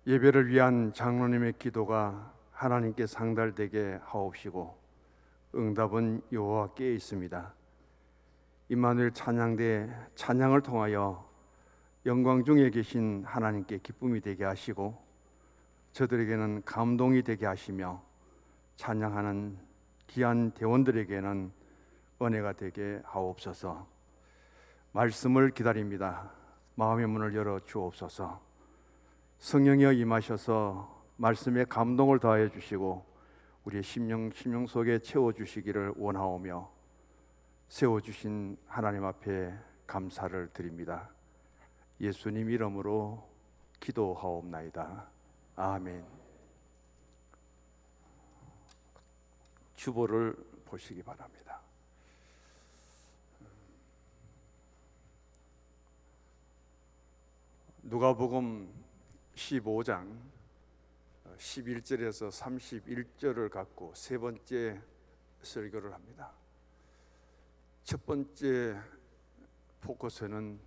예배를 위한 장로님의 기도가 하나님께 상달되게 하옵시고 응답은 여호와께 있습니다. 임마누엘 찬양대 찬양을 통하여 영광 중에 계신 하나님께 기쁨이 되게 하시고 저들에게는 감동이 되게 하시며 찬양하는 귀한 대원들에게는 은혜가 되게 하옵소서. 말씀을 기다립니다. 마음의 문을 열어 주옵소서. 성령이여 임하셔서 말씀에 감동을 더하여 주시고 우리의 심령 속에 채워주시기를 원하오며 세워주신 하나님 앞에 감사를 드립니다. 예수님 이름으로 기도하옵나이다. 아멘. 주보를 보시기 바랍니다. 누가복음 15장 11절에서 31절을 갖고 세 번째 설교를 합니다. 첫 번째 포커스는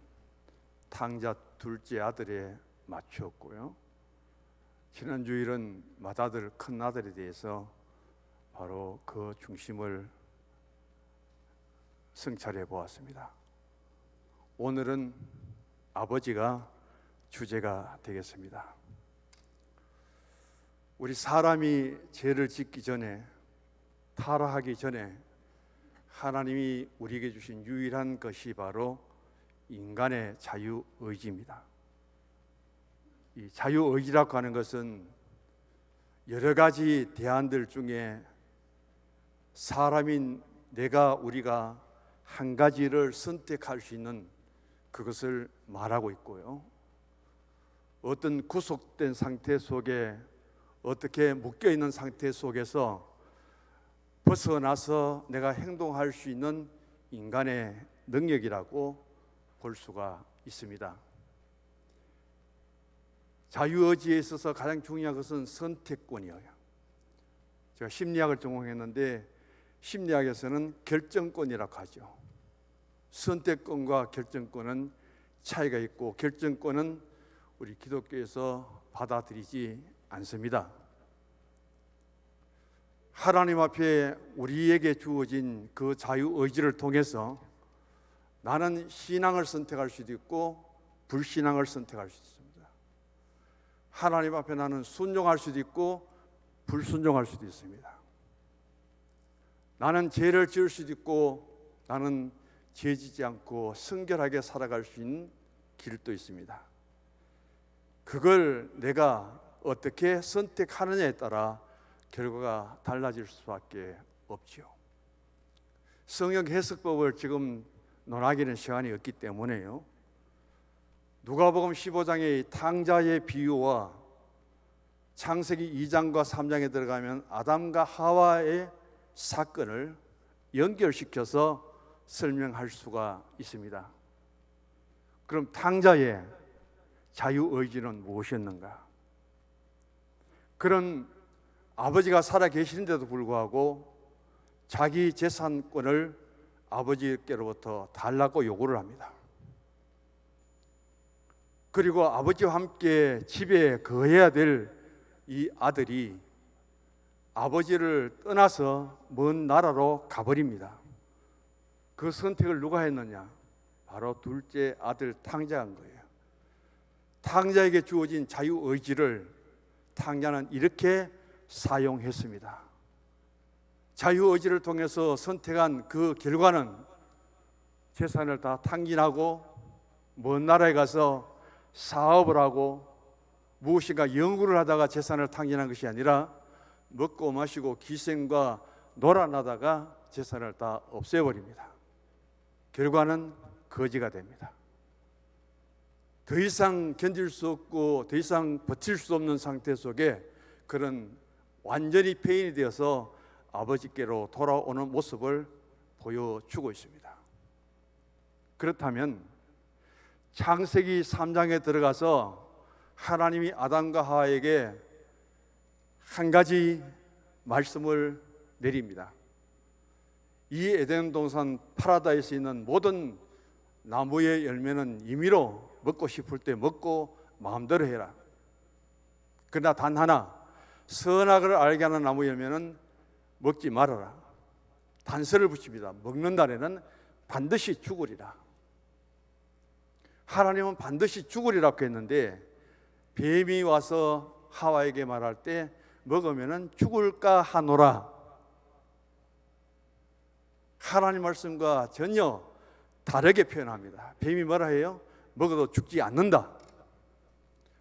탕자 둘째 아들에 맞추었고요. 지난 주일은 맏아들 큰 아들에 대해서 바로 그 중심을 성찰해 보았습니다. 오늘은 아버지가 주제가 되겠습니다. 우리 사람이 죄를 짓기 전에, 타락하기 전에 하나님이 우리에게 주신 유일한 것이 바로 인간의 자유의지입니다. 이 자유의지라고 하는 것은 여러 가지 대안들 중에 사람인 우리가 한 가지를 선택할 수 있는 그것을 말하고 있고요. 어떤 구속된 상태 속에 어떻게 묶여있는 상태 속에서 벗어나서 내가 행동할 수 있는 인간의 능력이라고 볼 수가 있습니다. 자유의지에 있어서 가장 중요한 것은 선택권이에요. 제가 심리학을 전공했는데 심리학에서는 결정권이라고 하죠. 선택권과 결정권은 차이가 있고 결정권은 우리 기독교에서 받아들이지 않습니다. 하나님 앞에 우리에게 주어진 그 자유의지를 통해서 나는 신앙을 선택할 수도 있고 불신앙을 선택할 수 있습니다. 하나님 앞에 나는 순종할 수도 있고 불순종할 수도 있습니다. 나는 죄를 지을 수도 있고 나는 죄 지지 않고 성결하게 살아갈 수 있는 길도 있습니다. 그걸 내가 어떻게 선택하느냐에 따라 결과가 달라질 수밖에 없지요. 성경 해석법을 지금 논하기는 시간이 없기 때문에요. 누가복음 15장의 탕자의 비유와 창세기 2장과 3장에 들어가면 아담과 하와의 사건을 연결시켜서 설명할 수가 있습니다. 그럼 탕자의 자유의지는 무엇이었는가? 그런 아버지가 살아 계시는데도 불구하고 자기 재산권을 아버지께로부터 달라고 요구를 합니다. 그리고 아버지와 함께 집에 거해야 될 이 아들이 아버지를 떠나서 먼 나라로 가버립니다. 그 선택을 누가 했느냐? 바로 둘째 아들 탕자가 한 거예요. 탕자에게 주어진 자유의지를 탕자는 이렇게 사용했습니다. 자유의지를 통해서 선택한 그 결과는 재산을 다 탕진하고 먼 나라에 가서 사업을 하고 무엇인가 연구를 하다가 재산을 탕진한 것이 아니라 먹고 마시고 기생과 놀아나다가 재산을 다 없애버립니다. 결과는 거지가 됩니다. 더 이상 견딜 수 없고 더 이상 버틸 수 없는 상태 속에 그런 완전히 폐인이 되어서 아버지께로 돌아오는 모습을 보여주고 있습니다. 그렇다면 창세기 3장에 들어가서 하나님이 아담과 하와에게 한 가지 말씀을 내립니다. 이 에덴 동산 파라다이스에 있는 모든 나무의 열매는 임의로 먹고 싶을 때 먹고 마음대로 해라. 그러나 단 하나, 선악을 알게 하는 나무 열매는 먹지 말아라. 단서를 붙입니다. 먹는 날에는 반드시 죽으리라. 하나님은 반드시 죽으리라고 했는데 뱀이 와서 하와에게 말할 때 먹으면 죽을까 하노라. 하나님 말씀과 전혀 다르게 표현합니다. 뱀이 뭐라 해요? 먹어도 죽지 않는다.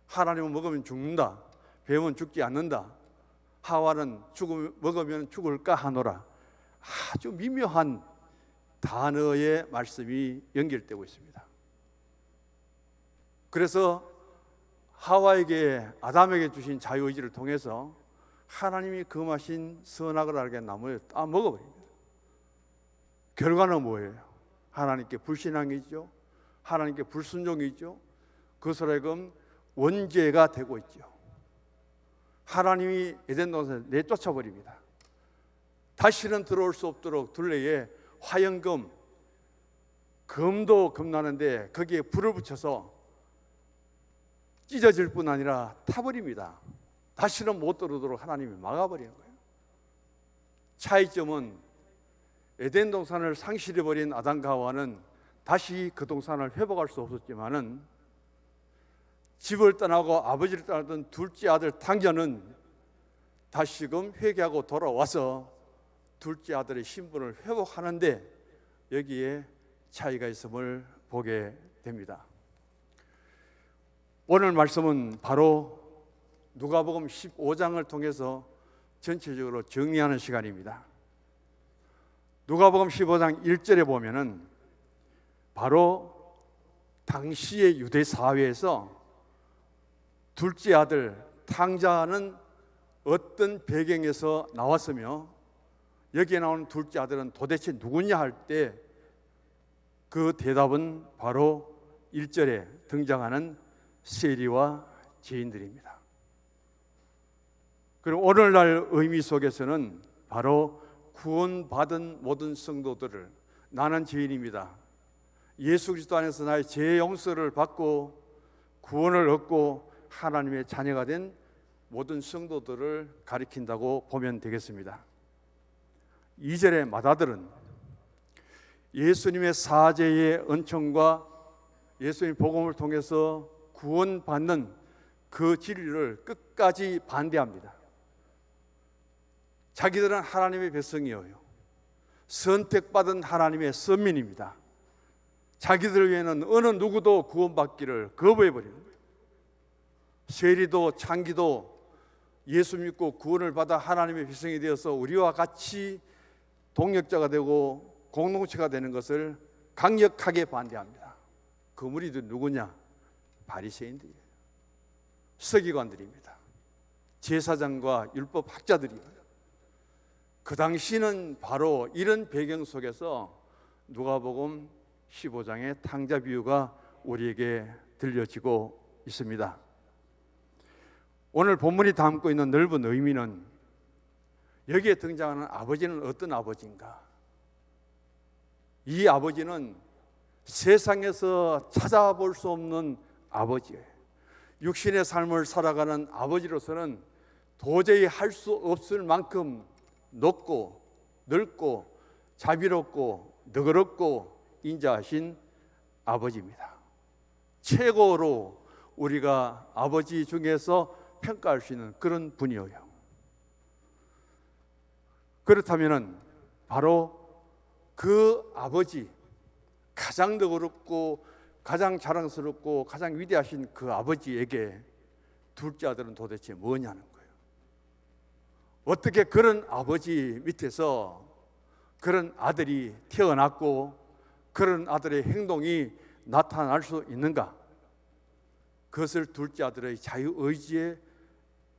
하나님은 먹으면 죽는다. 뱀은 죽지 않는다. 하와는 먹으면 죽을까 하노라. 아주 미묘한 단어의 말씀이 연결되고 있습니다. 그래서 하와에게, 아담에게 주신 자유의지를 통해서 하나님이 금하신 선악을 알게 한 나무를 다 먹어버립니다. 결과는 뭐예요? 하나님께 불신앙이죠. 하나님께 불순종이죠. 그것으로 원죄가 되고 있죠. 하나님이 에덴 동산에 내쫓아 버립니다. 다시는 들어올 수 없도록 둘레에 화연금, 금도 금나는데 거기에 불을 붙여서 찢어질 뿐 아니라 타버립니다. 다시는 못 들어오도록 하나님이 막아버리는 거예요. 차이점은 에덴 동산을 상실해버린 아담과 하와는 다시 그 동산을 회복할 수 없었지만은 집을 떠나고 아버지를 떠나던 둘째 아들 탕자는 다시금 회개하고 돌아와서 둘째 아들의 신분을 회복하는데 여기에 차이가 있음을 보게 됩니다. 오늘 말씀은 바로 누가복음 15장을 통해서 전체적으로 정리하는 시간입니다. 누가복음 15장 1절에 보면은 바로 당시의 유대 사회에서 둘째 아들 탕자는 어떤 배경에서 나왔으며 여기에 나오는 둘째 아들은 도대체 누구냐 할 때 그 대답은 바로 1절에 등장하는 세리와 죄인들입니다. 그리고 오늘날 의미 속에서는 바로 구원받은 모든 성도들을, 나는 죄인입니다, 예수 그리스도 안에서 나의 죄 용서를 받고 구원을 얻고 하나님의 자녀가 된 모든 성도들을 가리킨다고 보면 되겠습니다. 2절의 맏아들은 예수님의 사죄의 은총과 예수님의 복음을 통해서 구원받는 그 진리를 끝까지 반대합니다. 자기들은 하나님의 백성이에요. 선택받은 하나님의 선민입니다. 자기들 외에는 어느 누구도 구원받기를 거부해버리는 거예요. 세리도 창기도 예수 믿고 구원을 받아 하나님의 백성이 되어서 우리와 같이 동역자가 되고 공동체가 되는 것을 강력하게 반대합니다. 그 무리들 누구냐? 바리새인들이에요. 서기관들입니다. 제사장과 율법 학자들이에요. 그 당시는 바로 이런 배경 속에서 누가복음 15장의 탕자 비유가 우리에게 들려지고 있습니다. 오늘 본문이 담고 있는 넓은 의미는 여기에 등장하는 아버지는 어떤 아버지인가? 이 아버지는 세상에서 찾아볼 수 없는 아버지예요. 육신의 삶을 살아가는 아버지로서는 도저히 할 수 없을 만큼 높고 넓고 자비롭고 너그럽고 인자하신 아버지입니다. 최고로 우리가 아버지 중에서 평가할 수 있는 그런 분이에요. 그렇다면 바로 그 아버지, 가장 너그럽고 가장 자랑스럽고 가장 위대하신 그 아버지에게 둘째 아들은 도대체 뭐냐는 거예요. 어떻게 그런 아버지 밑에서 그런 아들이 태어났고 그런 아들의 행동이 나타날 수 있는가? 그것을 둘째 아들의 자유의지에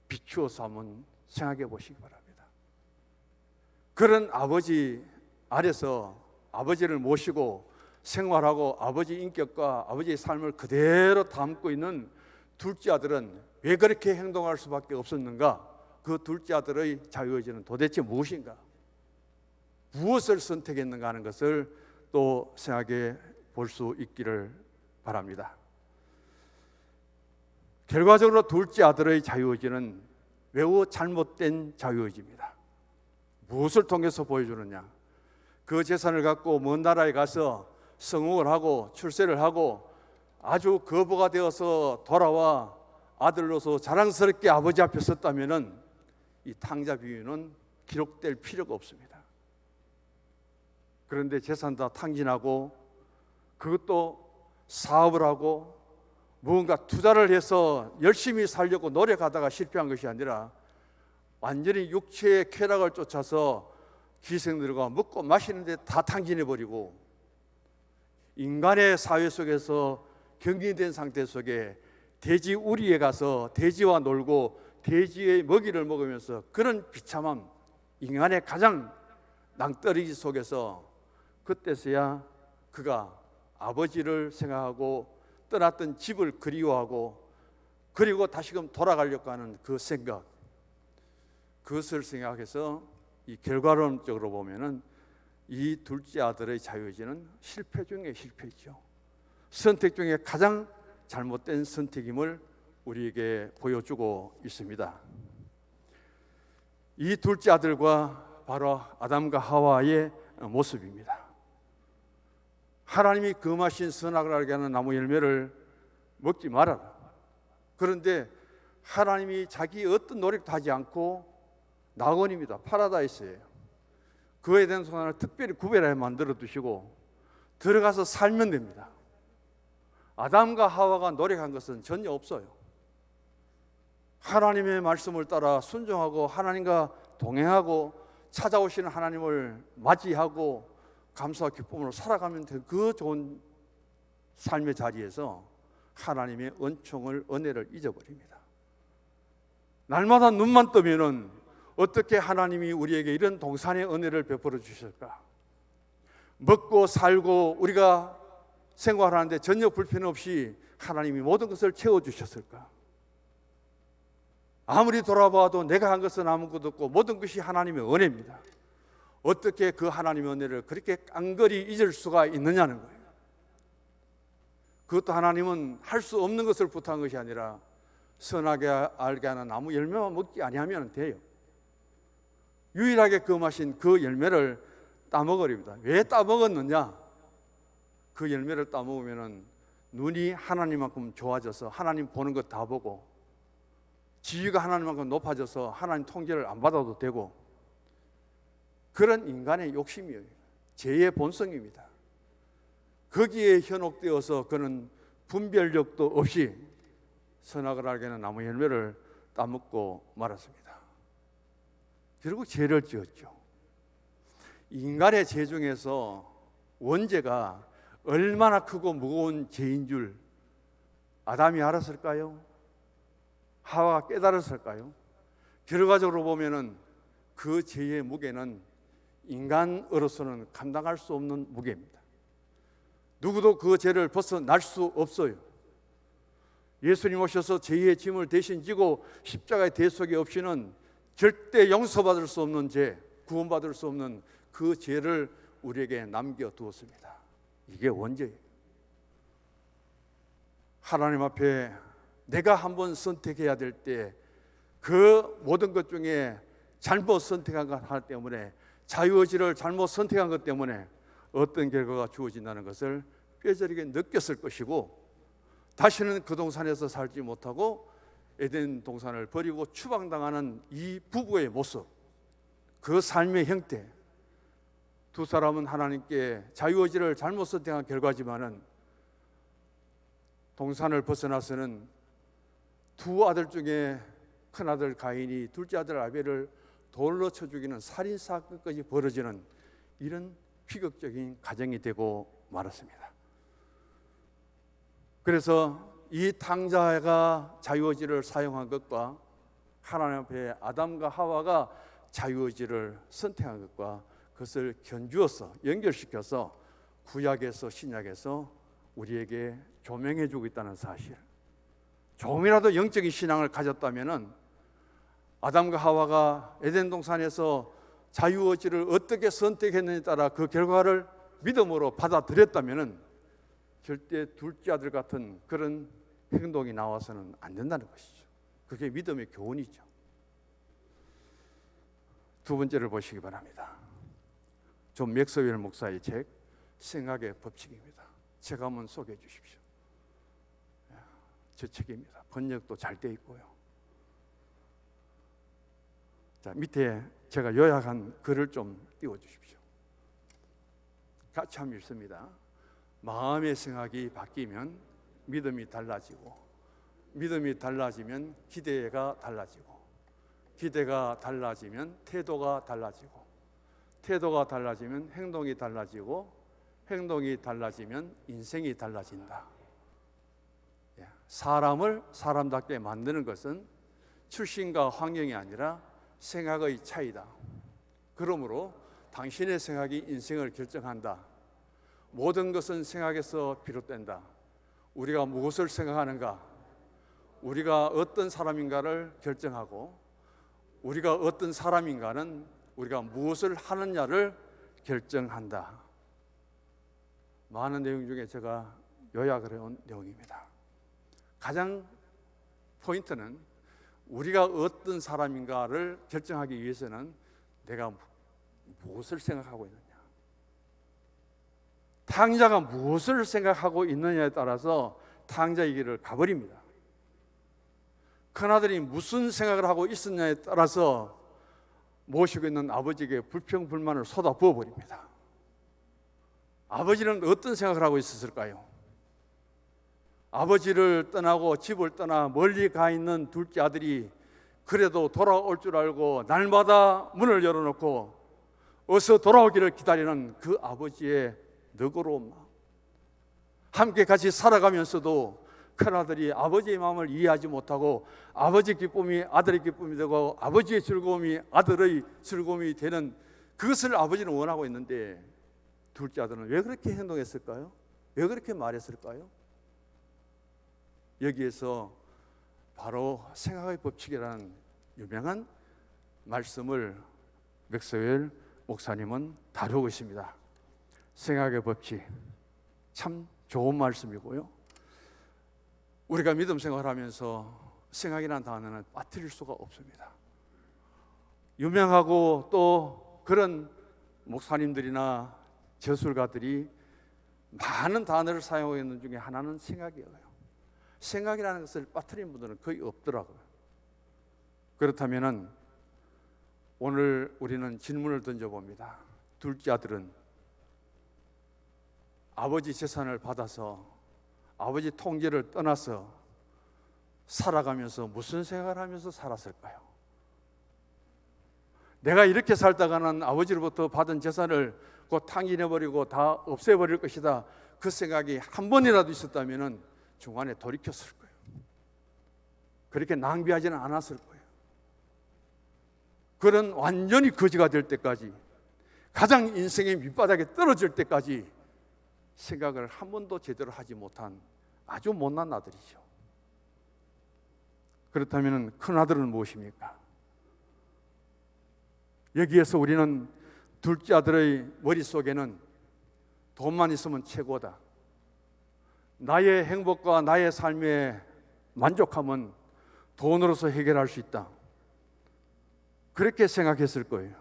비추어서 한번 생각해 보시기 바랍니다. 그런 아버지 아래서 아버지를 모시고 생활하고 아버지 인격과 아버지의 삶을 그대로 담고 있는 둘째 아들은 왜 그렇게 행동할 수밖에 없었는가? 그 둘째 아들의 자유의지는 도대체 무엇인가? 무엇을 선택했는가 하는 것을 또 생각해 볼 수 있기를 바랍니다. 결과적으로 둘째 아들의 자유의지는 매우 잘못된 자유의지입니다. 무엇을 통해서 보여주느냐? 그 재산을 갖고 먼 나라에 가서 성공을 하고 출세를 하고 아주 거부가 되어서 돌아와 아들로서 자랑스럽게 아버지 앞에 섰다면은 이 탕자 비유는 기록될 필요가 없습니다. 그런데 재산 다 탕진하고 그것도 사업을 하고 무언가 투자를 해서 열심히 살려고 노력하다가 실패한 것이 아니라 완전히 육체의 쾌락을 쫓아서 기생들과 먹고 마시는데 다 탕진해버리고 인간의 사회 속에서 경진된 상태 속에 돼지 우리에 가서 돼지와 놀고 돼지의 먹이를 먹으면서 그런 비참함, 인간의 가장 낭떠러지 속에서 그때서야 그가 아버지를 생각하고 떠났던 집을 그리워하고 그리고 다시금 돌아가려고 하는 그 생각, 그것을 생각해서 이 결과론적으로 보면은 이 둘째 아들의 자유의지는 실패 중에 실패죠. 선택 중에 가장 잘못된 선택임을 우리에게 보여주고 있습니다. 이 둘째 아들과 바로 아담과 하와의 모습입니다. 하나님이 금하신 선악을 알게 하는 나무 열매를 먹지 말아라. 그런데 하나님이 자기 어떤 노력도 하지 않고 낙원입니다. 파라다이스예요. 그에 대한 소원을 특별히 구별해 만들어 두시고 들어가서 살면 됩니다. 아담과 하와가 노력한 것은 전혀 없어요. 하나님의 말씀을 따라 순종하고 하나님과 동행하고 찾아오시는 하나님을 맞이하고 감사와 기쁨으로 살아가면 그 좋은 삶의 자리에서 하나님의 은총을, 은혜를 잊어버립니다. 날마다 눈만 뜨면은 어떻게 하나님이 우리에게 이런 동산의 은혜를 베풀어 주실까? 먹고 살고 우리가 생활하는데 전혀 불편 없이 하나님이 모든 것을 채워주셨을까? 아무리 돌아봐도 내가 한 것은 아무것도 없고 모든 것이 하나님의 은혜입니다. 어떻게 그 하나님의 은혜를 그렇게 깡그리 잊을 수가 있느냐는 거예요. 그것도 하나님은 할 수 없는 것을 부탁한 것이 아니라 선하게 알게 하는 나무 열매만 먹지 아니하면 돼요. 유일하게 금하신 그 열매를 따먹으렵니다. 왜 따먹었느냐? 그 열매를 따먹으면 눈이 하나님만큼 좋아져서 하나님 보는 것 다 보고 지위가 하나님만큼 높아져서 하나님 통제를 안 받아도 되고 그런 인간의 욕심이에요. 죄의 본성입니다. 거기에 현혹되어서 그는 분별력도 없이 선악을 알게 하는 나무 열매를 따먹고 말았습니다. 결국 죄를 지었죠. 인간의 죄 중에서 원죄가 얼마나 크고 무거운 죄인 줄 아담이 알았을까요? 하와가 깨달았을까요? 결과적으로 보면은 그 죄의 무게는 인간으로서는 감당할 수 없는 무게입니다. 누구도 그 죄를 벗어날 수 없어요. 예수님 오셔서 죄의 짐을 대신 지고 십자가의 대속이 없이는 절대 용서받을 수 없는 죄, 구원받을 수 없는 그 죄를 우리에게 남겨두었습니다. 이게 원죄예요. 하나님 앞에 내가 한번 선택해야 될 때 그 모든 것 중에 잘못 선택한 것 하나 때문에 자유의지를 잘못 선택한 것 때문에 어떤 결과가 주어진다는 것을 뼈저리게 느꼈을 것이고 다시는 그 동산에서 살지 못하고 에덴 동산을 버리고 추방당하는 이 부부의 모습, 그 삶의 형태, 두 사람은 하나님께 자유의지를 잘못 선택한 결과지만은 동산을 벗어나서는 두 아들 중에 큰아들 가인이 둘째 아들 아벨을 돌로 쳐 죽이는 살인사건까지 벌어지는 이런 비극적인 가정이 되고 말았습니다. 그래서 이 탕자가 자유의지를 사용한 것과 하나님 앞에 아담과 하와가 자유의지를 선택한 것과 그것을 견주어서 연결시켜서 구약에서 신약에서 우리에게 조명해 주고 있다는 사실. 조금이라도 영적인 신앙을 가졌다면은 아담과 하와가 에덴 동산에서 자유의지를 어떻게 선택했느냐에 따라 그 결과를 믿음으로 받아들였다면은 절대 둘째 아들 같은 그런 행동이 나와서는 안 된다는 것이죠. 그게 믿음의 교훈이죠. 두 번째를 보시기 바랍니다. 존 맥스웰 목사의 책 생각의 법칙입니다. 책 한번 소개해 주십시오. 저 책입니다. 번역도 잘 돼 있고요. 자, 밑에 제가 요약한 글을 좀 띄워 주십시오. 같이 한번 읽습니다. 마음의 생각이 바뀌면 믿음이 달라지고, 믿음이 달라지면 기대가 달라지고, 기대가 달라지면 태도가 달라지고, 태도가 달라지면 행동이 달라지고, 행동이 달라지면 인생이 달라진다. 사람을 사람답게 만드는 것은 출신과 환경이 아니라 생각의 차이다. 그러므로 당신의 생각이 인생을 결정한다. 모든 것은 생각에서 비롯된다. 우리가 무엇을 생각하는가, 우리가 어떤 사람인가를 결정하고, 우리가 어떤 사람인가는 우리가 무엇을 하느냐를 결정한다. 많은 내용 중에 제가 요약을 해온 내용입니다. 가장 포인트는 우리가 어떤 사람인가를 결정하기 위해서는 내가 무엇을 생각하고 있느냐, 탕자가 무엇을 생각하고 있느냐에 따라서 탕자의 길을 가버립니다. 큰아들이 무슨 생각을 하고 있었냐에 따라서 모시고 있는 아버지에게 불평불만을 쏟아부어 버립니다. 아버지는 어떤 생각을 하고 있었을까요? 아버지를 떠나고 집을 떠나 멀리 가 있는 둘째 아들이 그래도 돌아올 줄 알고 날마다 문을 열어놓고 어서 돌아오기를 기다리는 그 아버지의 너그러움, 함께 같이 살아가면서도 큰아들이 아버지의 마음을 이해하지 못하고 아버지의 기쁨이 아들의 기쁨이 되고 아버지의 즐거움이 아들의 즐거움이 되는 그것을 아버지는 원하고 있는데, 둘째 아들은 왜 그렇게 행동했을까요? 왜 그렇게 말했을까요? 여기에서 바로 생각의 법칙이라는 유명한 말씀을 맥스웰 목사님은 다루고 있습니다. 생각의 법칙, 참 좋은 말씀이고요. 우리가 믿음 생활을 하면서 생각이라는 단어는 빠뜨릴 수가 없습니다. 유명하고 또 그런 목사님들이나 저술가들이 많은 단어를 사용하고 있는 중에 하나는 생각이에요. 생각이라는 것을 빠뜨린 분들은 거의 없더라고요. 그렇다면 오늘 우리는 질문을 던져봅니다. 둘째 아들은 아버지 재산을 받아서 아버지 통제를 떠나서 살아가면서 무슨 생각을 하면서 살았을까요? 내가 이렇게 살다가는 아버지로부터 받은 재산을 곧 탕진해버리고 다 없애버릴 것이다. 그 생각이 한 번이라도 있었다면 중간에 돌이켰을 거예요. 그렇게 낭비하지는 않았을 거예요. 그런 완전히 거지가 될 때까지, 가장 인생의 밑바닥에 떨어질 때까지 생각을 한 번도 제대로 하지 못한 아주 못난 아들이죠. 그렇다면 큰 아들은 무엇입니까? 여기에서 우리는 둘째 아들의 머릿속에는 돈만 있으면 최고다, 나의 행복과 나의 삶의 만족함은 돈으로서 해결할 수 있다, 그렇게 생각했을 거예요.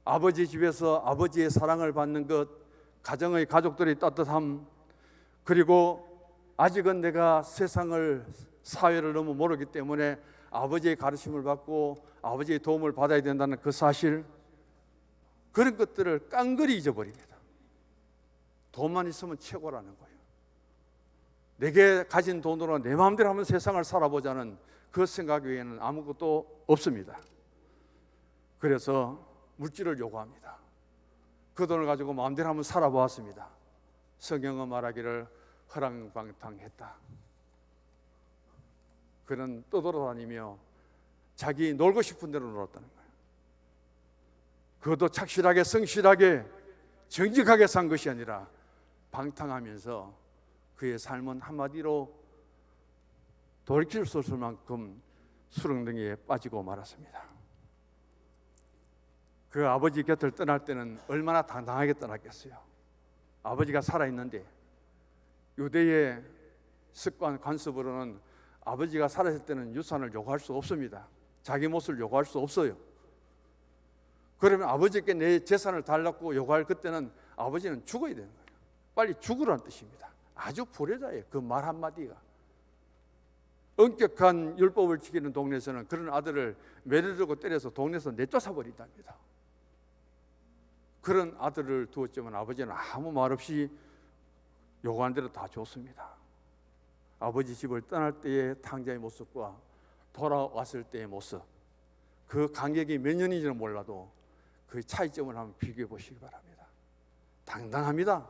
아버지 집에서 아버지의 사랑을 받는 것, 가정의 가족들의 따뜻함, 그리고 아직은 내가 세상을, 사회를 너무 모르기 때문에 아버지의 가르침을 받고 아버지의 도움을 받아야 된다는 그 사실, 그런 것들을 깡그리 잊어버립니다. 돈만 있으면 최고라는 거예요. 내게 가진 돈으로 내 마음대로 한번 세상을 살아보자는 그 생각 외에는 아무것도 없습니다. 그래서 물질을 요구합니다. 그 돈을 가지고 마음대로 한번 살아보았습니다. 성경은 말하기를 허랑방탕했다. 그는 떠돌아다니며 자기 놀고 싶은 대로 놀았다는 거예요. 그것도 착실하게 성실하게 정직하게 산 것이 아니라 방탕하면서 그의 삶은 한마디로 돌이킬 수 없을 만큼 수렁덩이에 빠지고 말았습니다. 그 아버지 곁을 떠날 때는 얼마나 당당하게 떠났겠어요. 아버지가 살아있는데, 유대의 습관, 관습으로는 아버지가 살았을 때는 유산을 요구할 수 없습니다. 자기 몫을 요구할 수 없어요. 그러면 아버지께 내 재산을 달라고 요구할 그때는 아버지는 죽어야 되는 거예요. 빨리 죽으라는 뜻입니다. 아주 불효자예요. 그 말 한마디가. 엄격한 율법을 지키는 동네에서는 그런 아들을 매를 들고 때려서 동네에서 내쫓아 버린답니다. 그런 아들을 두었지만 아버지는 아무 말 없이 요구한 대로 다 줬습니다. 아버지 집을 떠날 때의 탕자의 모습과 돌아왔을 때의 모습, 그 간격이 몇 년인지는 몰라도 그 차이점을 한번 비교해 보시기 바랍니다. 당당합니다.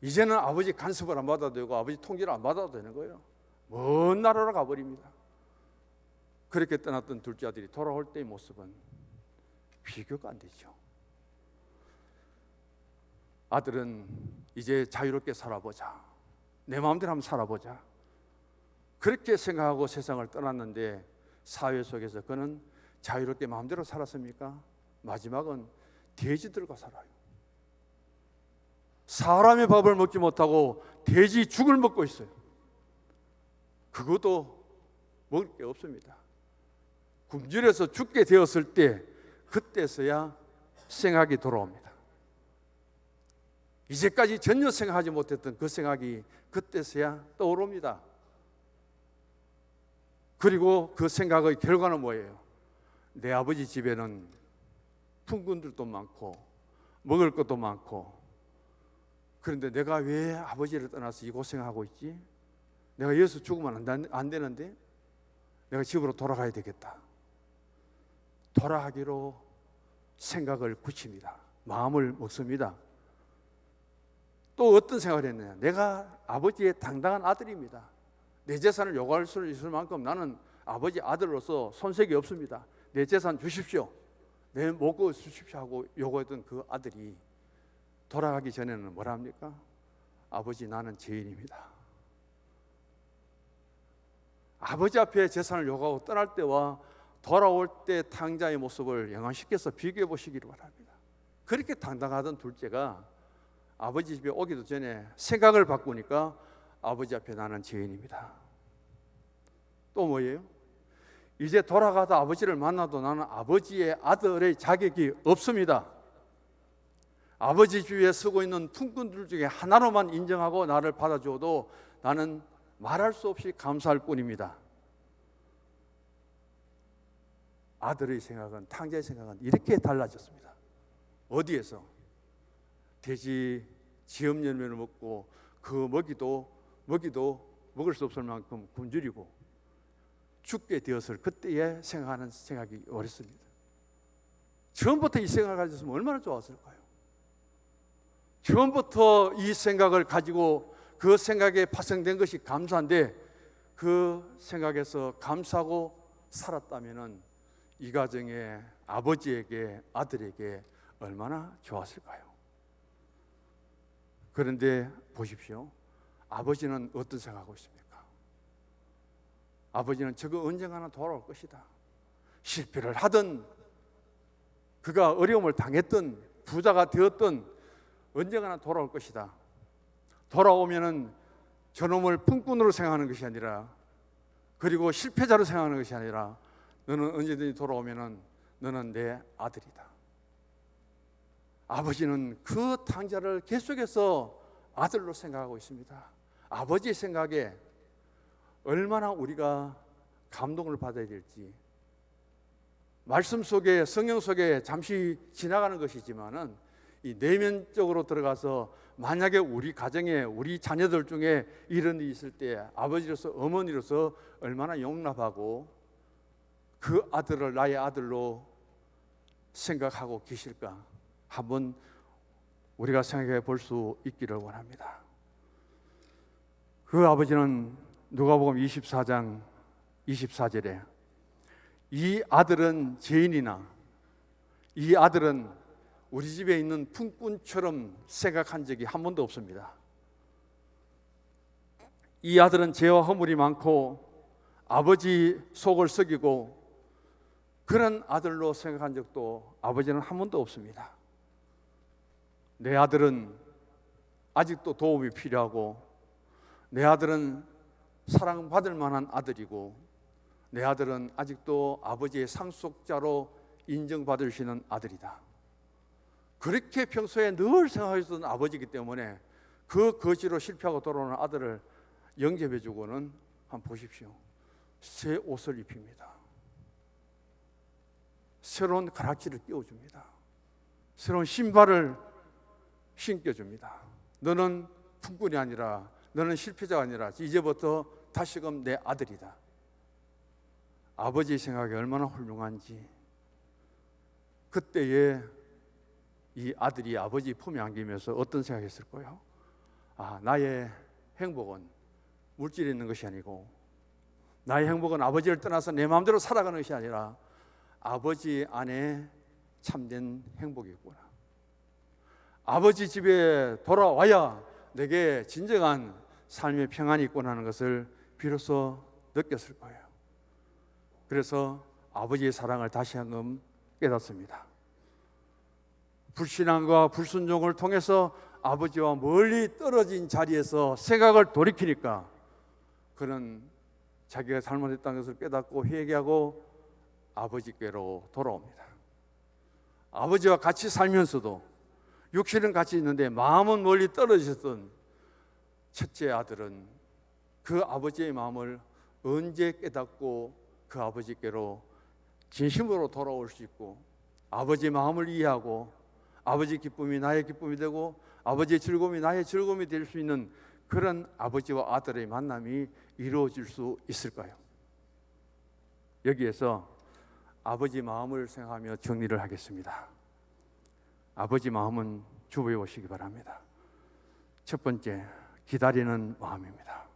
이제는 아버지 간섭을 안 받아도 되고 아버지 통제를 안 받아도 되는 거예요. 먼 나라로 가버립니다. 그렇게 떠났던 둘째 아들이 돌아올 때의 모습은 비교가 안 되죠. 아들은 이제 자유롭게 살아보자, 내 마음대로 한번 살아보자, 그렇게 생각하고 세상을 떠났는데 사회 속에서 그는 자유롭게 마음대로 살았습니까? 마지막은 돼지들과 살아요. 사람의 밥을 먹지 못하고 돼지 죽을 먹고 있어요. 그것도 먹을 게 없습니다. 굶주려서 죽게 되었을 때 그때서야 생각이 돌아옵니다. 이제까지 전혀 생각하지 못했던 그 생각이 그때서야 떠오릅니다. 그리고 그 생각의 결과는 뭐예요? 내 아버지 집에는 품꾼들도 많고 먹을 것도 많고, 그런데 내가 왜 아버지를 떠나서 이 고생하고 있지? 내가 여기서 죽으면 안 되는데 내가 집으로 돌아가야 되겠다. 돌아가기로 생각을 굳힙니다. 마음을 먹습니다. 또 어떤 생각을 했느냐? 내가 아버지의 당당한 아들입니다. 내 재산을 요구할 수 있을 만큼 나는 아버지 아들로서 손색이 없습니다. 내 재산 주십시오, 내 먹고 주십시오 하고 요구했던 그 아들이 돌아가기 전에는 뭐라 합니까? 아버지, 나는 죄인입니다. 아버지 앞에 재산을 요구하고 떠날 때와 돌아올 때 탕자의 모습을 연관시켜서 비교해 보시기를 바랍니다. 그렇게 당당하던 둘째가 아버지 집에 오기도 전에 생각을 바꾸니까 아버지 앞에 나는 죄인입니다. 또 뭐예요? 이제 돌아가다 아버지를 만나도 나는 아버지의 아들의 자격이 없습니다. 아버지 주위에 쓰고 있는 품꾼들 중에 하나로만 인정하고 나를 받아줘도 나는 말할 수 없이 감사할 뿐입니다. 아들의 생각은, 탕자의 생각은 이렇게 달라졌습니다. 어디에서? 돼지 지엄 열매를 먹고 그 먹이도 먹을 수 없을 만큼 굶주리고 죽게 되었을 그때에 생각하는 생각이 어렸습니다. 처음부터 이 생각을 가졌으면 얼마나 좋았을까요? 처음부터 이 생각을 가지고 그 생각에 파생된 것이 감사인데 그 생각에서 감사하고 살았다면 이 가정에 아버지에게, 아들에게 얼마나 좋았을까요? 그런데 보십시오. 아버지는 어떤 생각하고 있습니까? 아버지는 저거 언젠가는 돌아올 것이다. 실패를 하든 그가 어려움을 당했든 부자가 되었든 언젠가는 돌아올 것이다. 돌아오면은 저놈을 품꾼으로 생각하는 것이 아니라, 그리고 실패자로 생각하는 것이 아니라, 너는 언제든지 돌아오면은 너는 내 아들이다. 아버지는 그 탕자를 계속해서 아들로 생각하고 있습니다. 아버지의 생각에 얼마나 우리가 감동을 받아야 될지, 말씀 속에, 성경 속에 잠시 지나가는 것이지만은 이 내면적으로 들어가서 만약에 우리 가정에, 우리 자녀들 중에 이런 일이 있을 때 아버지로서, 어머니로서 얼마나 용납하고 그 아들을 나의 아들로 생각하고 계실까 한번 우리가 생각해 볼 수 있기를 원합니다. 그 아버지는 누가복음 24장 24절에 이 아들은 죄인이나 이 아들은 우리 집에 있는 품꾼처럼 생각한 적이 한 번도 없습니다. 이 아들은 죄와 허물이 많고 아버지 속을 썩이고 그런 아들로 생각한 적도 아버지는 한 번도 없습니다. 내 아들은 아직도 도움이 필요하고 내 아들은 사랑받을 만한 아들이고 내 아들은 아직도 아버지의 상속자로 인정받을 수 있는 아들이다. 그렇게 평소에 늘 생각했던 아버지이기 때문에 그 거지로 실패하고 돌아오는 아들을 영접해주고는 한번 보십시오. 새 옷을 입힙니다. 새로운 가락지를 끼워줍니다. 새로운 신발을 신겨줍니다. 너는 품꾼이 아니라, 너는 실패자가 아니라 이제부터 다시금 내 아들이다. 아버지의 생각이 얼마나 훌륭한지. 그때에 이 아들이 아버지 품에 안기면서 어떤 생각했을 거예요? 아, 나의 행복은 물질에 있는 것이 아니고, 나의 행복은 아버지를 떠나서 내 마음대로 살아가는 것이 아니라 아버지 안에 참된 행복이구나. 아버지 집에 돌아와야 내게 진정한 삶의 평안이 있구나 하는 것을 비로소 느꼈을 거예요. 그래서 아버지의 사랑을 다시 한번 깨닫습니다. 불신앙과 불순종을 통해서 아버지와 멀리 떨어진 자리에서 생각을 돌이키니까 그는 자기가 잘못했다는 것을 깨닫고 회개하고 아버지께로 돌아옵니다. 아버지와 같이 살면서도 육신은 같이 있는데 마음은 멀리 떨어졌던 첫째 아들은 그 아버지의 마음을 언제 깨닫고 그 아버지께로 진심으로 돌아올 수 있고, 아버지의 마음을 이해하고 아버지의 기쁨이 나의 기쁨이 되고 아버지의 즐거움이 나의 즐거움이 될 수 있는 그런 아버지와 아들의 만남이 이루어질 수 있을까요? 여기에서 아버지 마음을 생각하며 정리를 하겠습니다. 아버지 마음은 주부해 오시기 바랍니다. 첫 번째, 기다리는 마음입니다.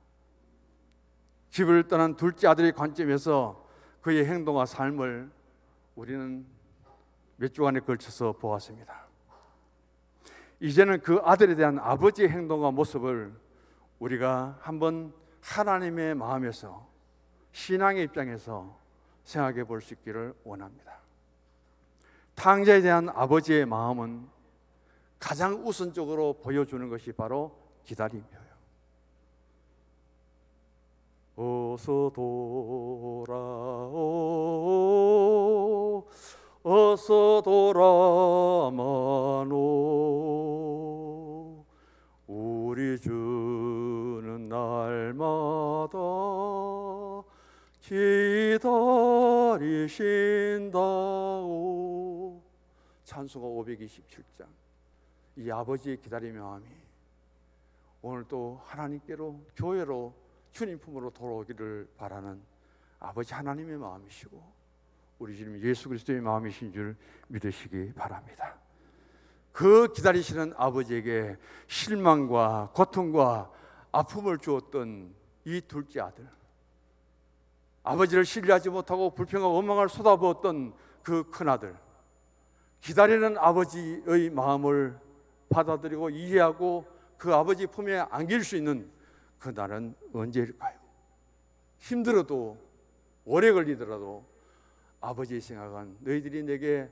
집을 떠난 둘째 아들의 관점에서 그의 행동과 삶을 우리는 몇 주간에 걸쳐서 보았습니다. 이제는 그 아들에 대한 아버지의 행동과 모습을 우리가 한번 하나님의 마음에서, 신앙의 입장에서 생각해 볼 수 있기를 원합니다. 탕자에 대한 아버지의 마음은 가장 우선적으로 보여주는 것이 바로 기다림이에요. 어서 돌아오, 어서 돌아마노. 우리 주는 날마다 기다리신다오. 찬송가 527장. 이 아버지의 기다림의 마음이 오늘도 하나님께로, 교회로, 주님 품으로 돌아오기를 바라는 아버지 하나님의 마음이시고 우리 주님 예수 그리스도의 마음이신 줄 믿으시기 바랍니다. 그 기다리시는 아버지에게 실망과 고통과 아픔을 주었던 이 둘째 아들, 아버지를 신뢰하지 못하고 불평과 원망을 쏟아부었던 그 큰아들, 기다리는 아버지의 마음을 받아들이고 이해하고 그 아버지 품에 안길 수 있는 그날은 언제일까요? 힘들어도, 오래 걸리더라도 아버지의 생각은 너희들이 내게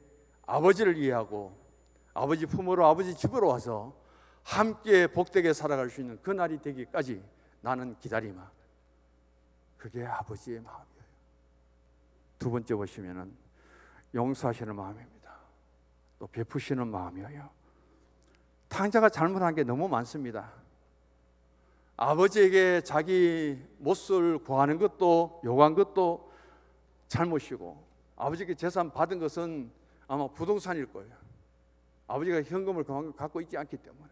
아버지를 이해하고 아버지 품으로, 아버지 집으로 와서 함께 복되게 살아갈 수 있는 그날이 되기까지 나는 기다리마. 그게 아버지의 마음이에요. 두 번째 보시면은 용서하시는 마음입니다. 또 베푸시는 마음이에요. 탕자가 잘못한 게 너무 많습니다. 아버지에게 자기 몫을 구하는 것도, 요구한 것도 잘못이고, 아버지께 재산 받은 것은 아마 부동산일 거예요. 아버지가 현금을 갖고 있지 않기 때문에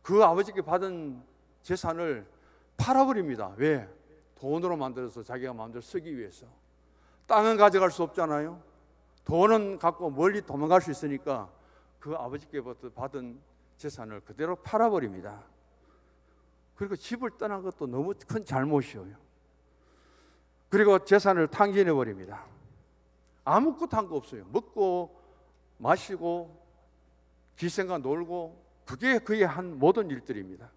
그 아버지께 받은 재산을 팔아버립니다. 왜? 돈으로 만들어서 자기가 마음대로 쓰기 위해서. 땅은 가져갈 수 없잖아요. 돈은 갖고 멀리 도망갈 수 있으니까 그 아버지께부터 받은 재산을 그대로 팔아버립니다. 그리고 집을 떠난 것도 너무 큰 잘못이에요. 그리고 재산을 탕진해버립니다. 아무것도 한 거 없어요. 먹고 마시고 기생과 놀고, 그게 그의 한 모든 일들입니다.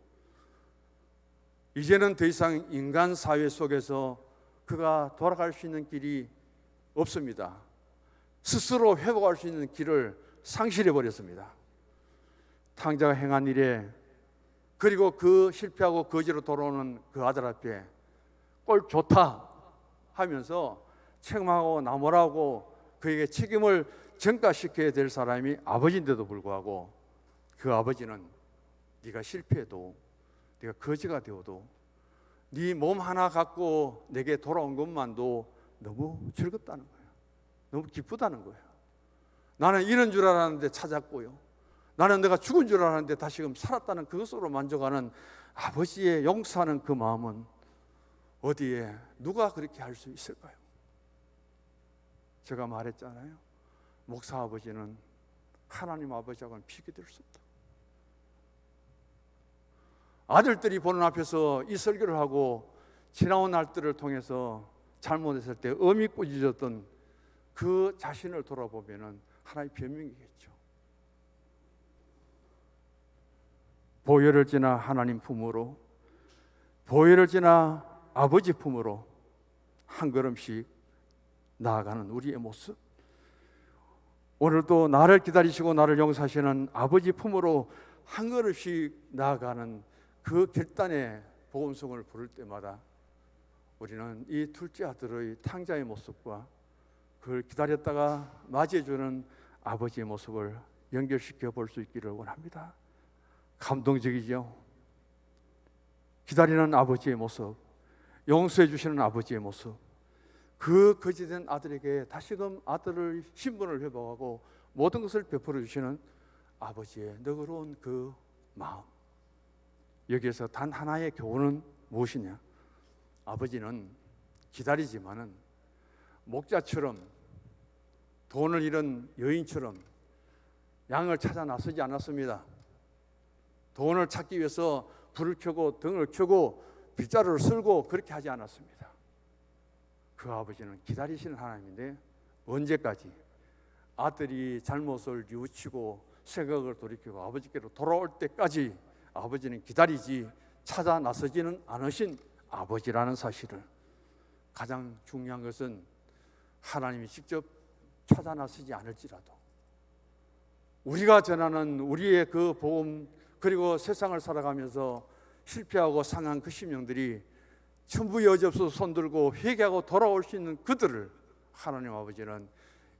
이제는 더 이상 인간 사회 속에서 그가 돌아갈 수 있는 길이 없습니다. 스스로 회복할 수 있는 길을 상실해 버렸습니다. 탕자가 행한 일에 그리고 그 실패하고 거지로 돌아오는 그 아들 앞에 꼴 좋다 하면서 책망하고 나무라고 그에게 책임을 전가시켜야 될 사람이 아버지인데도 불구하고 그 아버지는 네가 실패해도, 네가 거지가 되어도, 네 몸 하나 갖고 내게 돌아온 것만도 너무 즐겁다는 거예요. 너무 기쁘다는 거예요. 나는 이런 줄 알았는데 찾았고요, 나는 내가 죽은 줄 알았는데 다시금 살았다는 그것으로 만족하는 아버지의 용서하는 그 마음은 어디에 누가 그렇게 할 수 있을까요? 제가 말했잖아요. 목사 아버지는 하나님 아버지하고는 비교될 수 없다. 아들들이 보는 앞에서 이 설교를 하고 지나온 날들을 통해서 잘못했을 때 엄히 꾸짖었던 그 자신을 돌아보면 하나의 변명이겠죠. 보혈을 지나 하나님 품으로, 보혈을 지나 아버지 품으로 한 걸음씩 나아가는 우리의 모습, 오늘도 나를 기다리시고 나를 용서하시는 아버지 품으로 한 걸음씩 나아가는 그 결단의 복음성을 부를 때마다 우리는 이 둘째 아들의 탕자의 모습과 그걸 기다렸다가 맞이해주는 아버지의 모습을 연결시켜 볼 수 있기를 원합니다. 감동적이죠. 기다리는 아버지의 모습, 용서해 주시는 아버지의 모습, 그 거지된 아들에게 다시금 아들의 신분을 회복하고 모든 것을 베풀어 주시는 아버지의 너그러운 그 마음. 여기에서 단 하나의 교훈은 무엇이냐? 아버지는 기다리지만은 목자처럼, 돈을 잃은 여인처럼 양을 찾아 나서지 않았습니다. 돈을 찾기 위해서 불을 켜고 등을 켜고 빗자루를 쓸고 그렇게 하지 않았습니다. 그 아버지는 기다리시는 하나님인데 언제까지? 아들이 잘못을 뉘우치고 생각을 돌이키고 아버지께로 돌아올 때까지 아버지는 기다리지 찾아 나서지는 않으신 아버지라는 사실을, 가장 중요한 것은 하나님이 직접 찾아 나서지 않을지라도 우리가 전하는 우리의 그 복음, 그리고 세상을 살아가면서 실패하고 상한 그 심령들이 천부 여지없어 손들고 회개하고 돌아올 수 있는 그들을 하나님 아버지는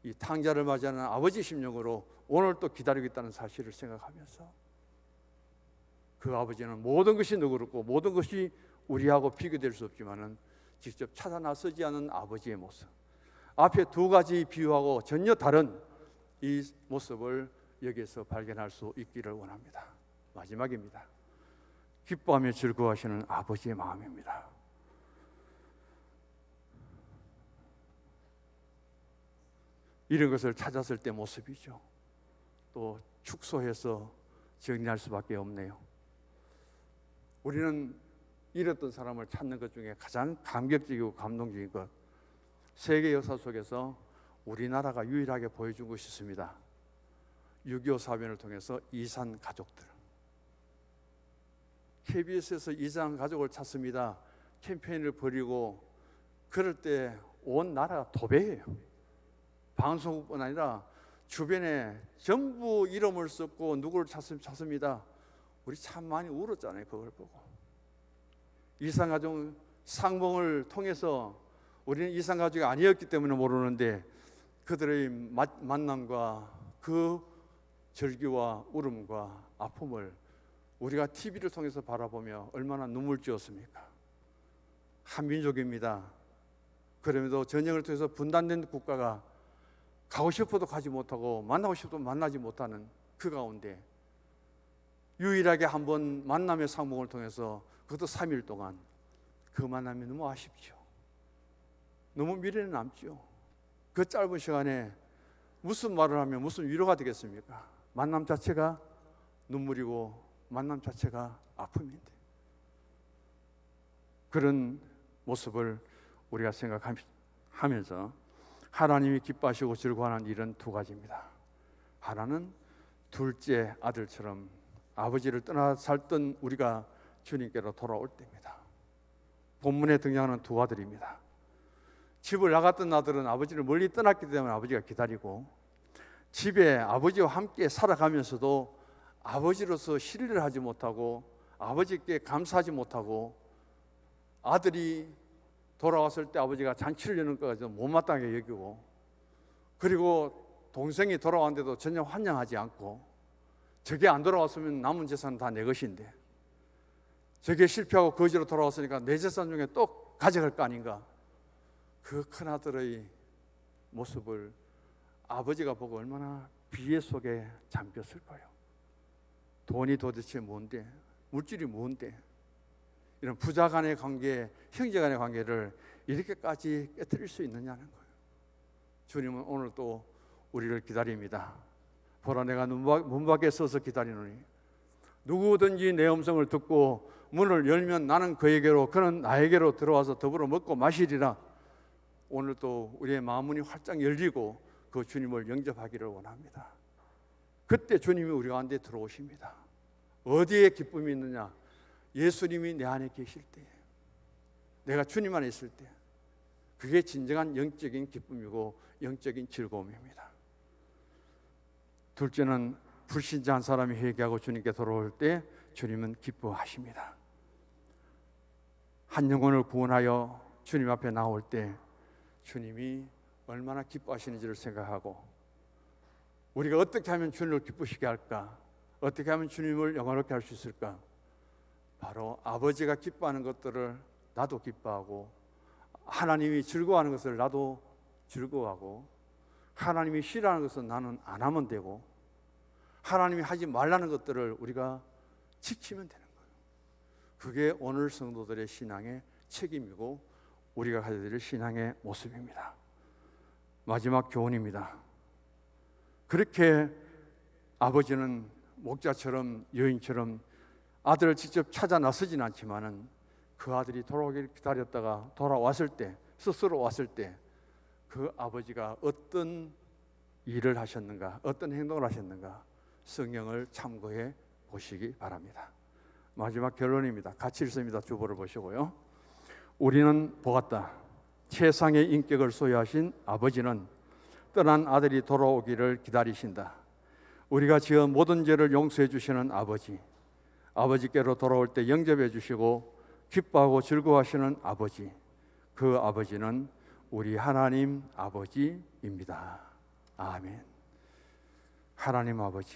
이 탕자를 맞이하는 아버지 심령으로 오늘 또 기다리고 있다는 사실을 생각하면서 그 아버지는 모든 것이 너그럽고 모든 것이 우리하고 비교될 수 없지만은 직접 찾아 나서지 않은 아버지의 모습, 앞에 두 가지 비유하고 전혀 다른 이 모습을 여기에서 발견할 수 있기를 원합니다. 마지막입니다. 기뻐하며 즐거워하시는 아버지의 마음입니다. 이런 것을 찾았을 때 모습이죠. 또 축소해서 정리할 수밖에 없네요. 우리는 잃었던 사람을 찾는 것 중에 가장 감격적이고 감동적인 것, 세계 역사 속에서 우리나라가 유일하게 보여준 것이 있습니다. 6.25 사변을 통해서 이산 가족들, KBS에서 이산 가족을 찾습니다. 캠페인을 벌이고 그럴 때 온 나라가 도배해요. 방송국뿐 아니라 주변에 전부 이름을 썼고 누구를 찾습니다. 우리 참 많이 울었잖아요. 그걸 보고. 이산가족 상봉을 통해서 우리는 이산가족이 아니었기 때문에 모르는데 그들의 만남과 그 절규와 울음과 아픔을 우리가 TV를 통해서 바라보며 얼마나 눈물 지었습니까? 한민족입니다. 그럼에도 전쟁을 통해서 분단된 국가가 가고 싶어도 가지 못하고 만나고 싶어도 만나지 못하는 그 가운데 유일하게 한번 만남의 상봉을 통해서 그것도 3일 동안 그 만남이 너무 아쉽죠. 너무 미래는 남죠. 그 짧은 시간에 무슨 말을 하면 무슨 위로가 되겠습니까? 만남 자체가 눈물이고 만남 자체가 아픔인데 그런 모습을 우리가 생각하면서 하나님이 기뻐하시고 즐거워하는 일은 두 가지입니다. 하나는 둘째 아들처럼 아버지를 떠나 살던 우리가 주님께로 돌아올 때입니다. 본문에 등장하는 두 아들입니다. 집을 나갔던 아들은 아버지를 멀리 떠났기 때문에 아버지가 기다리고, 집에 아버지와 함께 살아가면서도 아버지로서 신뢰를 하지 못하고 아버지께 감사하지 못하고 아들이 돌아왔을 때 아버지가 잔치를 여는 것까지 못마땅하게 여기고, 그리고 동생이 돌아왔는데도 전혀 환영하지 않고, 저게 안 돌아왔으면 남은 재산은 다 내 것인데 저게 실패하고 거지로 돌아왔으니까 내 재산 중에 또 가져갈 거 아닌가. 그 큰아들의 모습을 아버지가 보고 얼마나 비애 속에 잠겼을까요? 돈이 도대체 뭔데, 물질이 뭔데, 이런 부자 간의 관계, 형제 간의 관계를 이렇게까지 깨뜨릴 수 있느냐는 거예요. 주님은 오늘 또 우리를 기다립니다. 보라, 내가 문 밖에 서서 기다리노니 누구든지 내 음성을 듣고 문을 열면 나는 그에게로, 그는 나에게로 들어와서 더불어 먹고 마시리라. 오늘 또 우리의 마음문이 활짝 열리고 그 주님을 영접하기를 원합니다. 그때 주님이 우리 가운데 들어오십니다. 어디에 기쁨이 있느냐? 예수님이 내 안에 계실 때, 내가 주님 안에 있을 때, 그게 진정한 영적인 기쁨이고 영적인 즐거움입니다. 둘째는 불신자한 사람이 회개하고 주님께 돌아올 때 주님은 기뻐하십니다. 한 영혼을 구원하여 주님 앞에 나올 때 주님이 얼마나 기뻐하시는지를 생각하고, 우리가 어떻게 하면 주님을 기쁘시게 할까? 어떻게 하면 주님을 영화롭게 할 수 있을까? 바로 아버지가 기뻐하는 것들을 나도 기뻐하고, 하나님이 즐거워하는 것을 나도 즐거워하고, 하나님이 싫어하는 것은 나는 안 하면 되고, 하나님이 하지 말라는 것들을 우리가 지키면 되는 거예요. 그게 오늘 성도들의 신앙의 책임이고 우리가 가져야 될 신앙의 모습입니다. 마지막 교훈입니다. 그렇게 아버지는 목자처럼, 여인처럼 아들을 직접 찾아 나서진 않지만은 그 아들이 돌아오기를 기다렸다가 돌아왔을 때, 스스로 왔을 때 그 아버지가 어떤 일을 하셨는가, 어떤 행동을 하셨는가, 성경을 참고해 보시기 바랍니다. 마지막 결론입니다. 같이 읽습니다. 주보를 보시고요. 우리는 보았다. 최상의 인격을 소유하신 아버지는 떠난 아들이 돌아오기를 기다리신다. 우리가 지은 모든 죄를 용서해 주시는 아버지, 아버지께로 돌아올 때 영접해 주시고 기뻐하고 즐거워하시는 아버지, 그 아버지는 우리 하나님 아버지입니다. 아멘. 하나님 아버지,